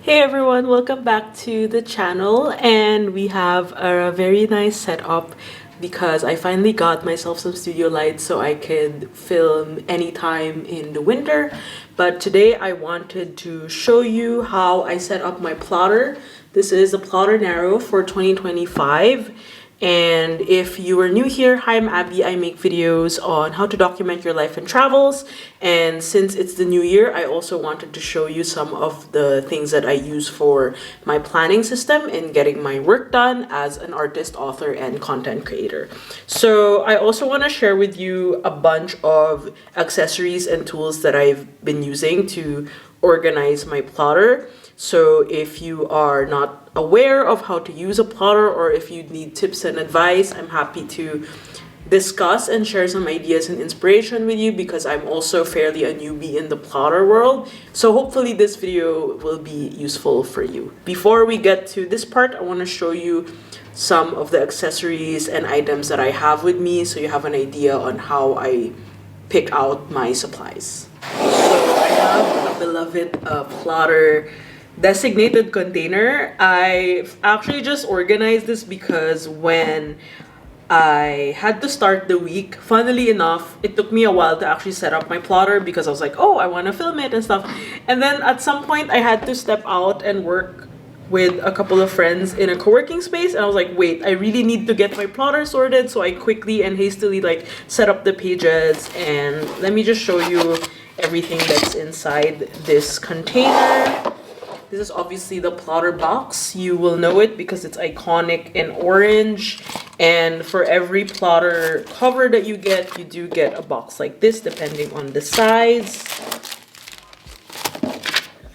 Hey everyone, welcome back to the channel, and we have a very nice setup because I finally got myself some studio lights so I could film anytime in the winter. But today I wanted to show you how I set up my plotter. This is a plotter Narrow for 2025. And if you are new here, hi, I'm Abby. I make videos on how to document your life and travels. And since it's the new year, I also wanted to show you some of the things that I use for my planning system in getting my work done as an artist, author, and content creator. So I also want to share with you a bunch of accessories and tools that I've been using to organize my plotter. So if you are not aware of how to use a plotter, or if you need tips and advice, I'm happy to discuss and share some ideas and inspiration with you because I'm also fairly a newbie in the plotter world. So hopefully this video will be useful for you. Before we get to this part, I want to show you some of the accessories and items that I have with me so you have an idea on how I pick out my supplies. So I have a beloved plotter designated container. I actually just organized this because when I had to start the week, funnily enough, it took me a while to actually set up my plotter because I was like, oh, I want to film it and stuff. And then at some point I had to step out and work with a couple of friends in a co-working space, and I was like, wait, I really need to get my plotter sorted. So I quickly and hastily set up the pages, and let me just show you everything that's inside this container. This is obviously the plotter box. You will know it because it's iconic in orange. And for every plotter cover that you do get a box like this, depending on the size.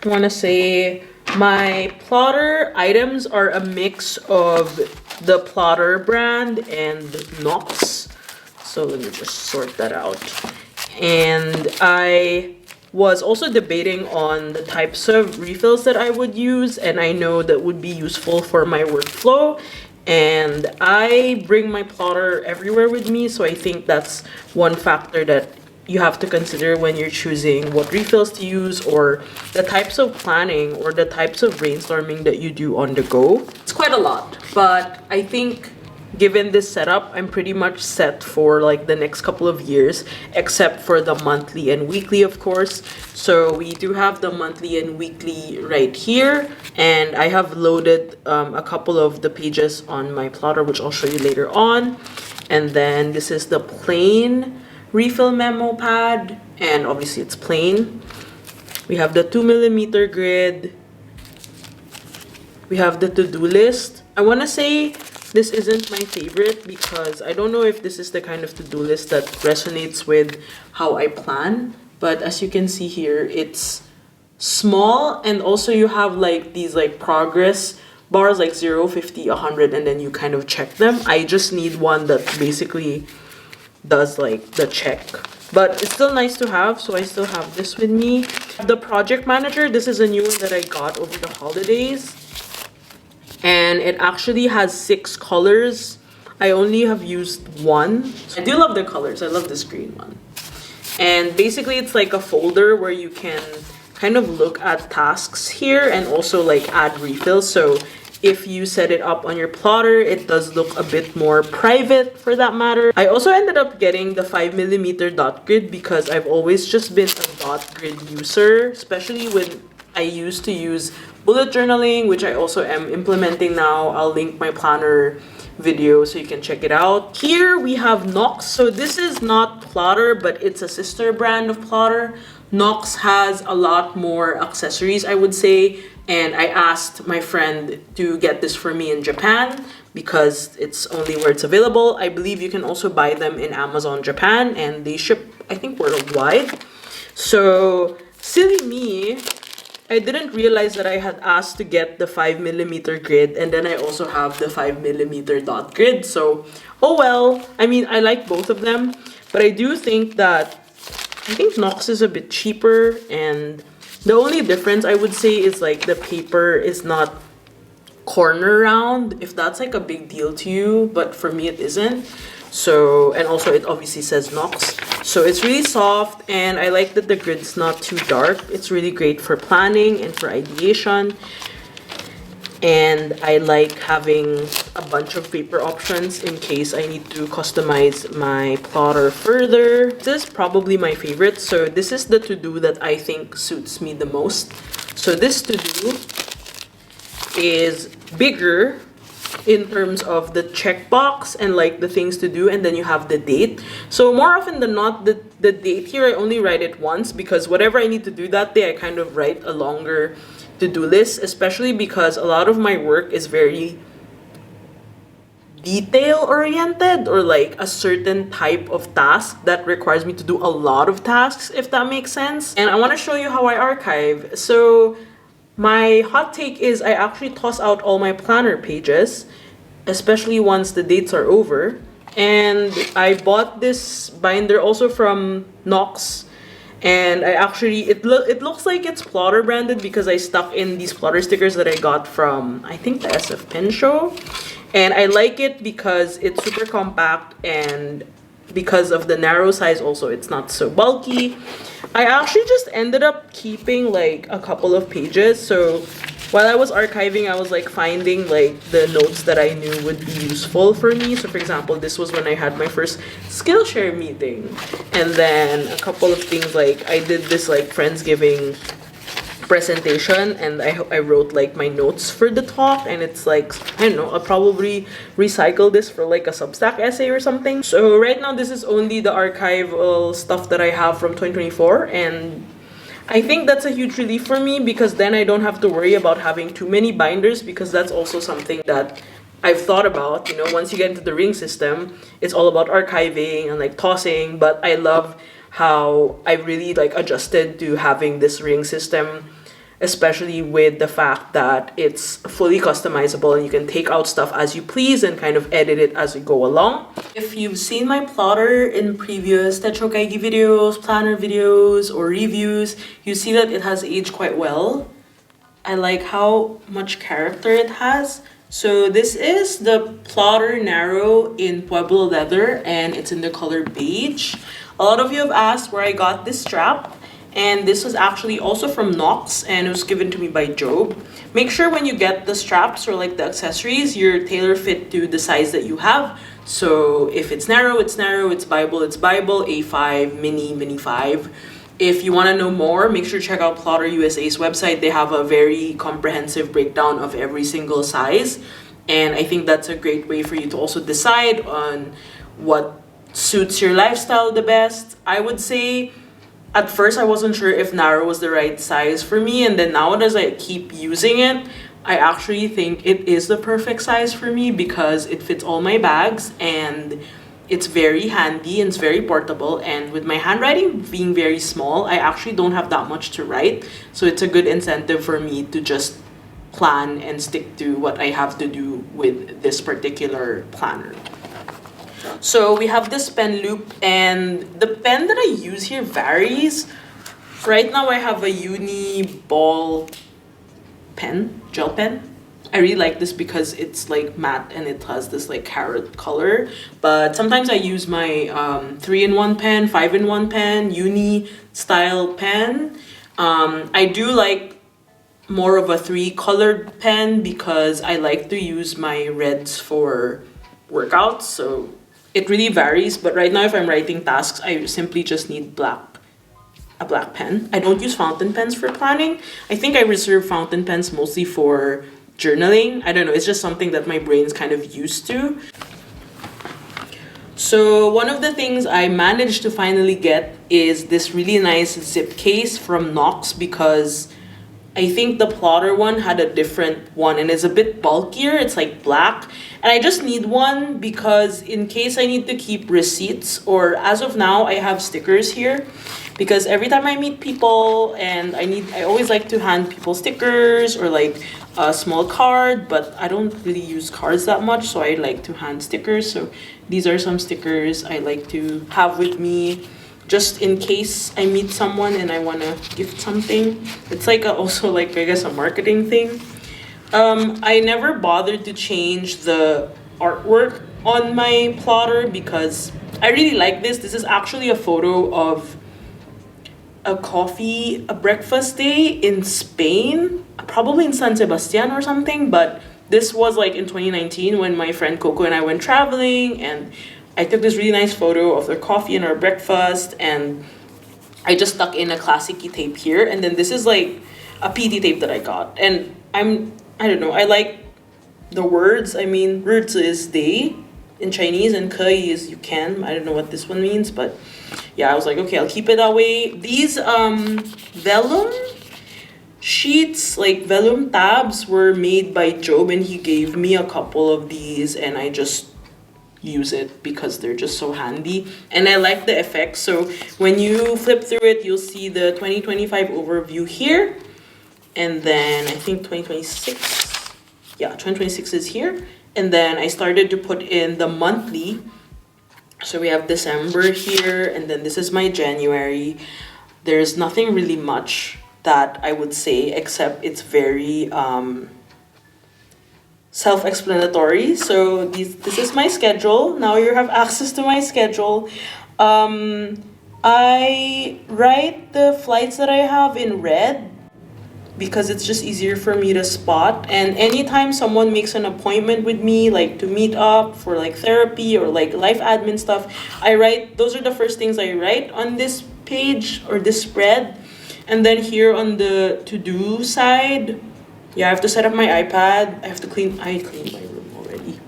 I want to say my plotter items are a mix of the Plotter brand and Knox. So let me just sort that out. And I was also debating on the types of refills that I would use, and I know that would be useful for my workflow. And I bring my plotter everywhere with me, so I think that's one factor that you have to consider when you're choosing what refills to use, or the types of planning or the types of brainstorming that you do on the go. It's quite a lot, but I think given this setup, I'm pretty much set for the next couple of years, except for the monthly and weekly, of course. So we do have the monthly and weekly right here, and I have loaded a couple of the pages on my plotter, which I'll show you later on. And then this is the plain refill memo pad, and obviously it's plain. We have the 2mm grid. We have the to-do list. I want to say this isn't my favorite because I don't know if this is the kind of to-do list that resonates with how I plan. But as you can see here, it's small, and also you have these progress bars, 0, 50, 100, and then you kind of check them. I just need one that basically does the check. But it's still nice to have, so I still have this with me. The project manager, this is a new one that I got over the holidays. And it actually has 6 colors. I only have used one. I do love the colors. I love this green one. And basically it's like a folder where you can kind of look at tasks here and also add refills. So if you set it up on your plotter, it does look a bit more private for that matter. I also ended up getting the 5mm dot grid because I've always just been a dot grid user, especially when I used to use bullet journaling, which I also am implementing now. I'll link my planner video so you can check it out. Here we have Knox. So this is not Plotter, but it's a sister brand of Plotter. Knox has a lot more accessories, I would say, and I asked my friend to get this for me in Japan because it's only where it's available. I believe you can also buy them in Amazon Japan, and they ship, I think, worldwide. So silly me, I didn't realize that I had asked to get the 5mm grid, and then I also have the 5mm dot grid. So, oh well. I mean, I like both of them, but I do think that Knox is a bit cheaper, and the only difference I would say is the paper is not corner round, if that's a big deal to you, but for me it isn't. So, and also it obviously says Knox. So it's really soft, and I like that the grid's not too dark. It's really great for planning and for ideation. And I like having a bunch of paper options in case I need to customize my plotter further. This is probably my favorite. So this is the to-do that I think suits me the most. So this to-do is bigger in terms of the checkbox and like the things to do, and then you have the date. So more often than not, the date here, I only write it once, because whatever I need to do that day, I kind of write a longer to-do list, especially because a lot of my work is very detail oriented, or like a certain type of task that requires me to do a lot of tasks, if that makes sense. And I want to show you how I archive. So my hot take is I actually toss out all my planner pages, especially once the dates are over. And I bought this binder also from Knox, and I actually, it looks like it's plotter branded because I stuck in these plotter stickers that I got from, I think, the SF Pen Show. And I like it because it's super compact, and because of the narrow size also, it's not so bulky. I actually just ended up keeping like a couple of pages. So while I was archiving, I was like finding like the notes that I knew would be useful for me. So for example, this was when I had my first Skillshare meeting. And then a couple of things, like I did this like Friendsgiving presentation, and I wrote like my notes for the talk, and it's like, I don't know, I'll probably recycle this for like a Substack essay or something. So right now this is only the archival stuff that I have from 2024, and I think that's a huge relief for me, because then I don't have to worry about having too many binders, because that's also something that I've thought about. You know, once you get into the ring system, it's all about archiving and like tossing, but I love how I really like adjusted to having this ring system, especially with the fact that it's fully customizable and you can take out stuff as you please and kind of edit it as you go along. If you've seen my plotter in previous 𝚉𝚘𝚘𝚔 videos, planner videos, or reviews, you see that it has aged quite well. I like how much character it has. So this is the plotter narrow in Pueblo leather, and it's in the color beige. A lot of you have asked where I got this strap, and this was actually also from Knox, and it was given to me by Job. Make sure when you get the straps or like the accessories, you're tailor fit to the size that you have. So if it's narrow, it's narrow, it's Bible, A5, mini 5. If you want to know more, make sure to check out Plotter USA's website. They have a very comprehensive breakdown of every single size, and I think that's a great way for you to also decide on what suits your lifestyle the best. I would say at first I wasn't sure if narrow was the right size for me, and then now as I keep using it, I actually think it is the perfect size for me, because it fits all my bags and it's very handy and it's very portable. And with my handwriting being very small, I actually don't have that much to write, so it's a good incentive for me to just plan and stick to what I have to do with this particular planner. So we have this pen loop, and the pen that I use here varies. Right now I have a uni ball pen, gel pen. I really like this because it's like matte and it has this like carrot color. But sometimes I use my 3-in-1 pen, 5-in-1 pen, uni style pen. I do like more of a 3-colored pen because I like to use my reds for workouts. So it really varies, but right now if I'm writing tasks, I simply just need a black pen. I don't use fountain pens for planning. I think I reserve fountain pens mostly for journaling. I don't know, it's just something that my brain's kind of used to. So one of the things I managed to finally get is this really nice zip case from Knox, because I think the plotter one had a different one and is a bit bulkier. It's like black, and I just need one because in case I need to keep receipts, or as of now I have stickers here, because every time I meet people and I always like to hand people stickers or like a small card, but I don't really use cards that much, so I like to hand stickers. So these are some stickers I like to have with me, just in case I meet someone and I want to gift something. It's like also like, I guess, a marketing thing. I never bothered to change the artwork on my plotter because I really like this. This is actually a photo of a breakfast day in Spain, probably in San Sebastian or something, but this was like in 2019 when my friend Coco and I went traveling, and I took this really nice photo of their coffee and our breakfast, and I just stuck in a classic tape here, and then this is like a PT tape that I got, and I don't know, I like the words. I mean, 日子 is day in Chinese and 可以 is you can. I don't know what this one means, but yeah, I was like, okay, I'll keep it that way. These vellum sheets, like vellum tabs, were made by Job, and he gave me a couple of these, and I just use it because they're just so handy, and I like the effects. So when you flip through it, you'll see the 2025 overview here, and then I think 2026, yeah, 2026 is here, and then I started to put in the monthly. So we have December here, and then this is my January. There's nothing really much that I would say, except it's very self-explanatory. So this is my schedule. Now you have access to my schedule. I write the flights that I have in red because it's just easier for me to spot, and anytime someone makes an appointment with me, like to meet up for like therapy or like life admin stuff, I write, those are the first things I write on this page or this spread. And then here on the to-do side, yeah, I have to set up my iPad. I cleaned my room already.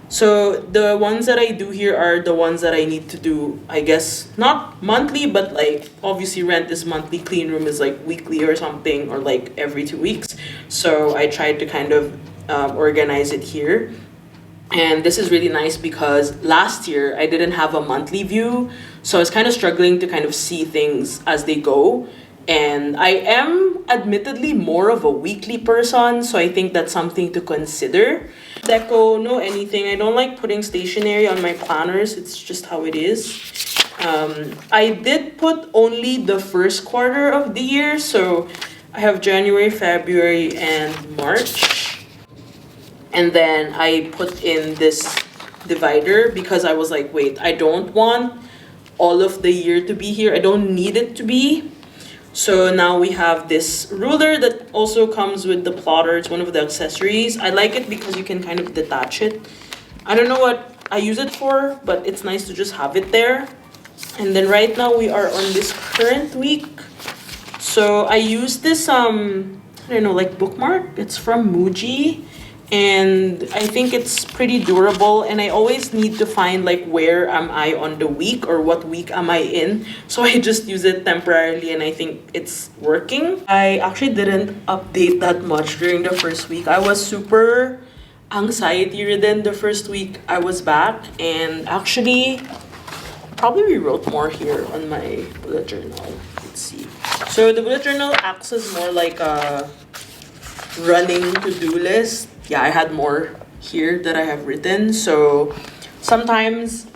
So the ones that I do here are the ones that I need to do, I guess, not monthly, but like obviously rent is monthly, clean room is like weekly or something, or like every 2 weeks. So I tried to kind of organize it here. And this is really nice because last year I didn't have a monthly view, so I was kind of struggling to kind of see things as they go. And I am admittedly more of a weekly person, so I think that's something to consider. Deco, no anything. I don't like putting stationery on my planners. It's just how it is. I did put only the first quarter of the year, so I have January, February, and March. And then I put in this divider because I was like, wait, I don't want all of the year to be here. I don't need it to be. So now we have this ruler that also comes with the plotter. It's one of the accessories. I like it because you can kind of detach it. I don't know what I use it for, but it's nice to just have it there. And then right now we are on this current week. So I use this, I don't know, like bookmark. It's from Muji. And I think it's pretty durable, and I always need to find like where am I on the week or what week am I in, so I just use it temporarily, and I think it's working. I actually didn't update that much during the first week. I was super anxiety ridden the first week I was back, and actually probably rewrote more here on my bullet journal. Let's see. So the bullet journal acts as more like a running to-do list. Yeah, I had more here that I have written. So sometimes,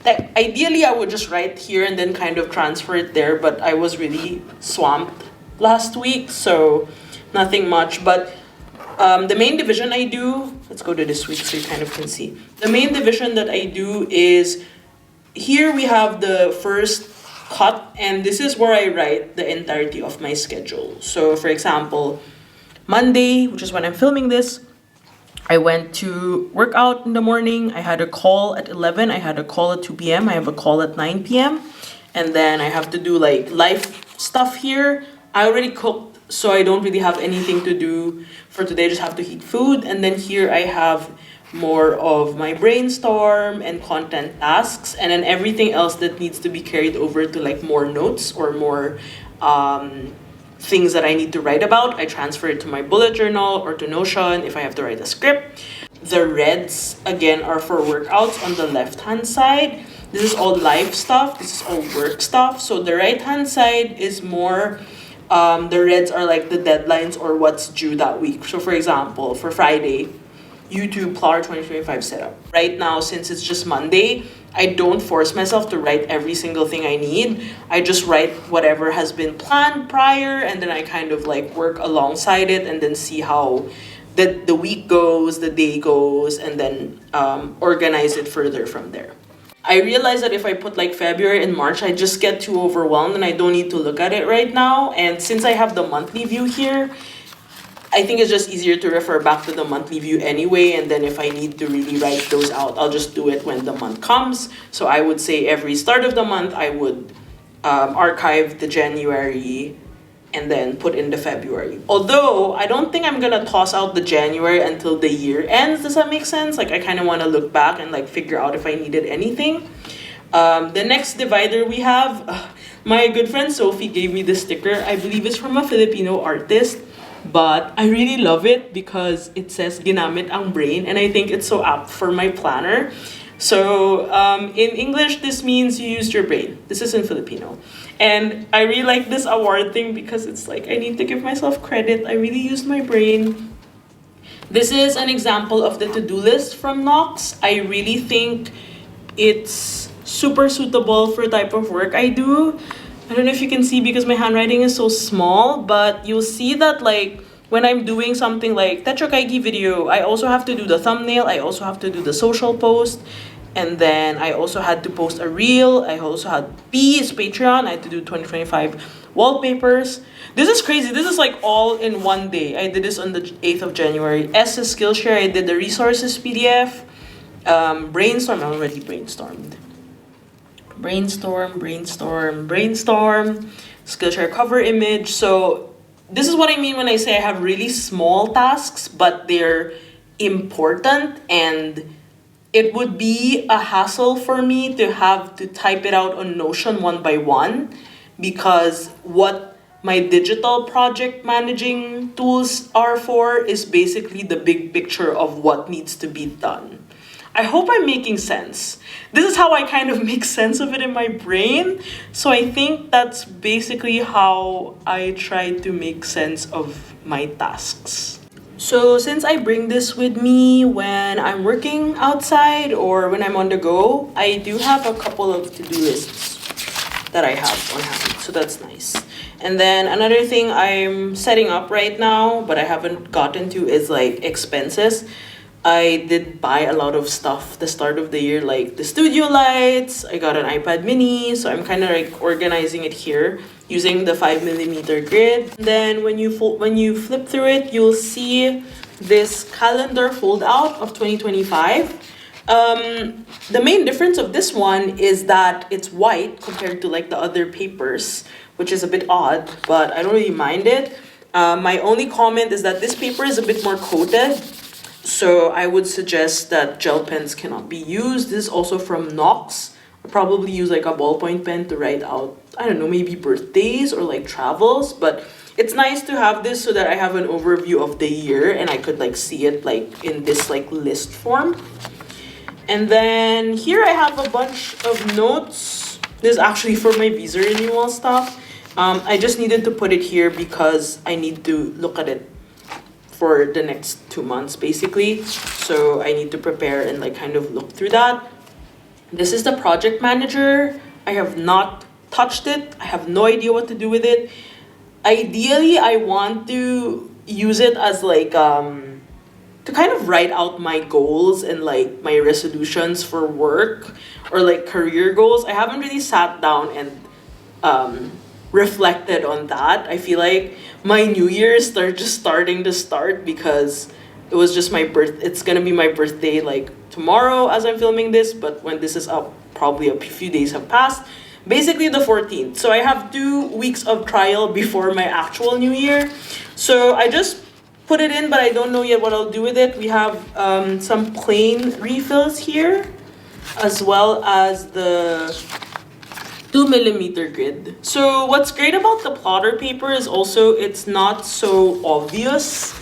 ideally I would just write here and then kind of transfer it there, but I was really swamped last week, so nothing much. But the main division I do, let's go to this week so you kind of can see. The main division that I do is, here we have the first cut, and this is where I write the entirety of my schedule. So for example, Monday, which is when I'm filming this, I went to work out in the morning. I had a call at 11. I had a call at 2 p.m. I have a call at 9 p.m. And then I have to do like life stuff here. I already cooked, so I don't really have anything to do for today. I just have to heat food. And then here I have more of my brainstorm and content tasks. And then everything else that needs to be carried over to like more notes or more things that I need to write about, I transfer it to my bullet journal or to Notion if I have to write a script. The reds, again, are for workouts on the left-hand side. This is all life stuff. This is all work stuff. So the right-hand side is more, the reds are like the deadlines or what's due that week. So for example, for Friday, YouTube Plotter 2025 setup. Right now, since it's just Monday, I don't force myself to write every single thing I need. I just write whatever has been planned prior, and then I kind of like work alongside it and then see how the week goes, the day goes, and then organize it further from there. I realize that if I put like February and March, I just get too overwhelmed and I don't need to look at it right now. And since I have the monthly view here, I think it's just easier to refer back to the monthly view anyway. And then if I need to really write those out, I'll just do it when the month comes. So I would say every start of the month, I would archive the January and then put in the February. Although, I don't think I'm gonna toss out the January until the year ends. Does that make sense? Like, I kind of want to look back and like figure out if I needed anything. The next divider we have, my good friend Sophie gave me this sticker. I believe it's from a Filipino artist, but I really love it because it says ginamit ang brain, and I think it's so apt for my planner. So in English, this means you used your brain. This is in Filipino. And I really like this award thing because it's like, I need to give myself credit. I really used my brain. This is an example of the to-do list from Knox. I really think it's super suitable for the type of work I do. I don't know if you can see because my handwriting is so small, but you'll see that like when I'm doing something like 𝚒𝚘𝚘𝚔 video, I also have to do the thumbnail, I also have to do the social post, and then I also had to post a reel. I also had P is Patreon. I had to do 2025 wallpapers. This is crazy. This is like all in one day. I did this on the 8th of January. S is Skillshare. I did the resources PDF. Brainstorm. I already brainstormed. Brainstorm. Skillshare cover image. So this is what I mean when I say I have really small tasks, but they're important, and it would be a hassle for me to have to type it out on Notion one by one, because what my digital project managing tools are for is basically the big picture of what needs to be done. I hope I'm making sense. This is how I kind of make sense of it in my brain. So I think that's basically how I try to make sense of my tasks. So since I bring this with me when I'm working outside or when I'm on the go, I do have a couple of to-do lists that I have on hand. So that's nice. And then another thing I'm setting up right now, but I haven't gotten to, is like expenses. I did buy a lot of stuff the start of the year, like the studio lights. I got an iPad mini, so I'm kind of like organizing it here using the 5mm grid. Then when you flip through it, you'll see this calendar fold out of 2025. The main difference of this one is that it's white compared to like the other papers, which is a bit odd, but I don't really mind it. My only comment is that this paper is a bit more coated. So I would suggest that gel pens cannot be used. This is also from Knox. I'll probably use like a ballpoint pen to write out, I don't know, maybe birthdays or like travels. But it's nice to have this so that I have an overview of the year and I could like see it like in this like list form. And then here I have a bunch of notes. This is actually for my visa renewal stuff. I just needed to put it here because I need to look at it for the next 2 months basically. So I need to prepare and like kind of look through that. This is the project manager. I have not touched it. I have no idea what to do with it. Ideally, I want to use it as like to kind of write out my goals and like my resolutions for work or like career goals. I haven't really sat down and reflected on that. I feel like my New Year's just starting to start because it was just my it's gonna be my birthday like tomorrow as I'm filming this, but when this is up, probably a few days have passed. Basically the 14th. So I have 2 weeks of trial before my actual New Year. So I just put it in, but I don't know yet what I'll do with it. We have some plain refills here, as well as the 2mm grid. So what's great about the plotter paper is also it's not so obvious,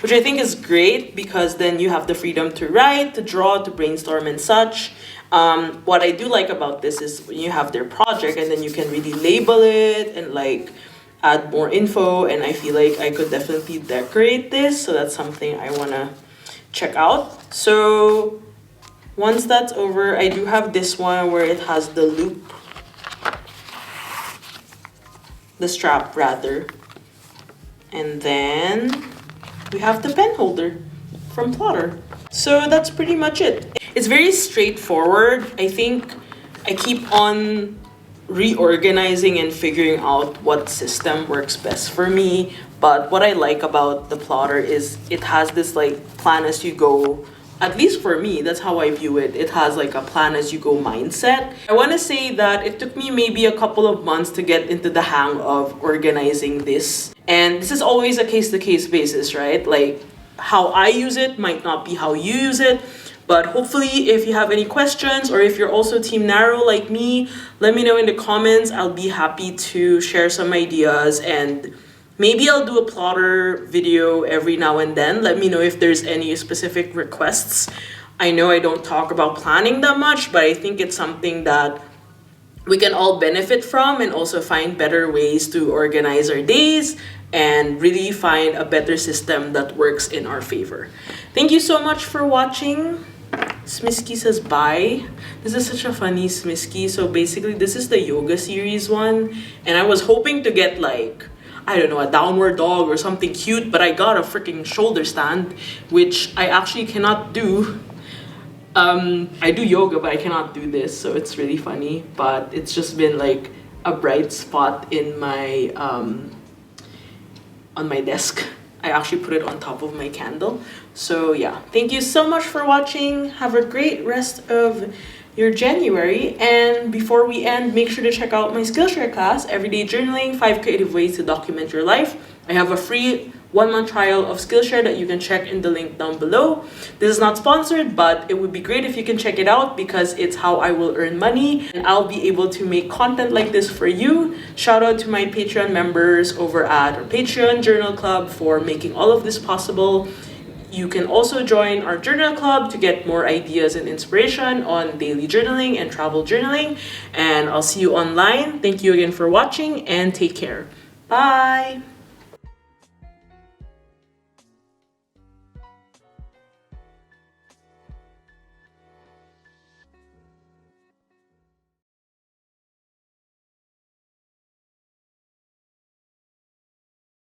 which I think is great because then you have the freedom to write, to draw, to brainstorm and such. What I do like about this is when you have their project and then you can really label it and like add more info, and I feel like I could definitely decorate this, so that's something I want to check out. So once that's over, I do have this one where it has the loop, the strap rather, and then we have the pen holder. from Plotter. So that's pretty much it. It's very straightforward. I think I keep on reorganizing and figuring out what system works best for me. But what I like about the Plotter is it has this like plan as you go. At least for me, that's how I view it. It has like a plan as you go mindset. I want to say that it took me maybe a couple of months to get into the hang of organizing this. And this is always a case-to-case basis, right? Like how I use it might not be how you use it. But hopefully if you have any questions or if you're also team narrow like me, let me know in the comments. I'll be happy to share some ideas, and maybe I'll do a plotter video every now and then. Let me know if there's any specific requests. I know I don't talk about planning that much, but I think it's something that we can all benefit from and also find better ways to organize our days and really find a better system that works in our favor. Thank you so much for watching. Smisky says bye. This is such a funny Smisky. So basically this is the yoga series one, and I was hoping to get like, I don't know, a downward dog or something cute, but I got a freaking shoulder stand, which I actually cannot do. I do yoga, but I cannot do this, so it's really funny. But it's just been like a bright spot in my on my desk. I actually put it on top of my candle. So yeah, thank you so much for watching. Have a great rest of your January. And before we end, make sure to check out my Skillshare class, Everyday Journaling, 5 Creative Ways to Document Your Life. I have a free 1-month trial of Skillshare that you can check in the link down below. This is not sponsored, but it would be great if you can check it out because it's how I will earn money and I'll be able to make content like this for you. Shout out to my Patreon members over at our Patreon Journal Club for making all of this possible. You can also join our journal club to get more ideas and inspiration on daily journaling and travel journaling. And I'll see you online. Thank you again for watching and take care. Bye!